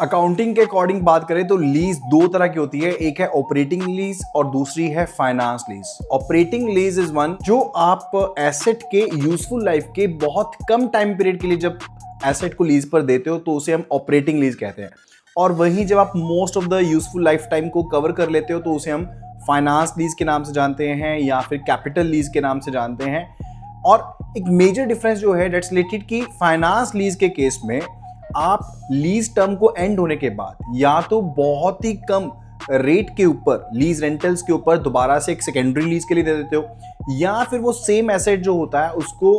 Accounting के according बात करें तो लीज दो तरह की होती है, एक है ऑपरेटिंग लीज और दूसरी है finance lease. Operating lease is one जो आप एसेट के यूजफुल लाइफ के बहुत कम टाइम पीरियड के लिए जब एसेट को लीज पर देते हो तो उसे हम ऑपरेटिंग लीज कहते हैं, और वहीं जब आप most of the useful life time को कवर कर लेते हो तो उसे हम फाइनेंस लीज के नाम से जानते हैं या फिर कैपिटल लीज के नाम से जानते हैं। और एक मेजर डिफरेंस जो है डेट्स रिलेटेड कि फाइनेंस लीज के केस में आप लीज टर्म को एंड होने के बाद या तो बहुत ही कम रेट के ऊपर लीज रेंटल्स के ऊपर दोबारा से एक सेकेंडरी लीज के लिए दे देते हो, या फिर वो सेम एसेट जो होता है उसको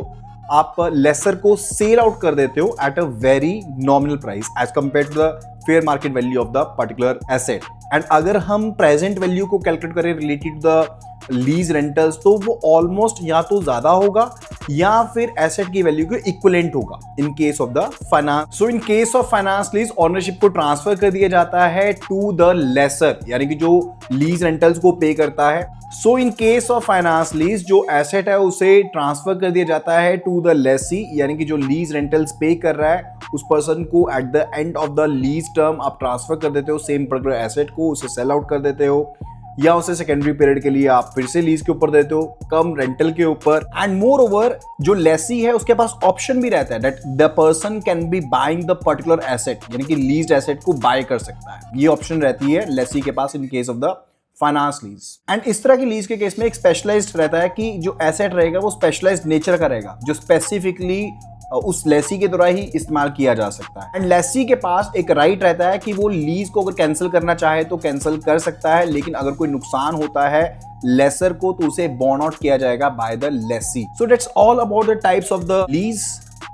आप लेसर को सेल आउट कर देते हो at a very nominal price as compare to the fair market value of the particular asset. And अगर हम प्रेजेंट वैल्यू को कैलकुलेट करें related to the lease rentals तो वो ऑलमोस्ट या तो ज्यादा होगा या फिर एसेट की वैल्यू के इक्विवेलेंट होगा इन case of the finance. So in case of finance lease ownership को ट्रांसफर कर दिया जाता है टू द लेसर, यानी कि जो लीज रेंटल्स को पे करता है। So in case of finance lease जो एसेट है उसे ट्रांसफर कर दिया जाता है टू द लेसी, यानी कि जो लीज रेंटल्स पे कर रहा है उस पर्सन को at the end of the lease term आप ट्रांसफर कर देते हो सेम पर्टिकुलर एसेट को, उसे सेल आउट कर देते हो या उसे सेकेंडरी पीरियड के लिए आप फिर से लीज के ऊपर देते हो कम रेंटल के ऊपर। एंड मोर ओवर जो लेसी है उसके पास ऑप्शन भी रहता है that the person can be buying the particular asset, यानी कि लीज्ड एसेट को बाय कर सकता है, ये ऑप्शन रहती है लेसी के पास in case of the finance lease. And इस तरह की लीज के केस में एक स्पेशलाइज्ड रहता है कि जो एसेट रहेगा वो स्पेशलाइज्ड नेचर का रहेगा जो स्पेसिफिकली उस लेसी के द्वारा ही इस्तेमाल किया जा सकता है। एंड लेसी के पास एक राइट रहता है कि वो लीज को अगर कैंसिल करना चाहे तो कैंसिल कर सकता है, लेकिन अगर कोई नुकसान होता है लेसर को तो उसे बॉर्न आउट किया जाएगा by the Lesi. So that's all about the types of the lease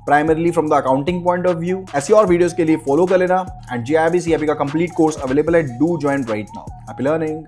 primarily from the accounting point of view. ऐसी और वीडियोस के लिए फॉलो कर लेना एंड JIBC का कंप्लीट कोर्स अवेलेबल है, do join right now. Happy learning.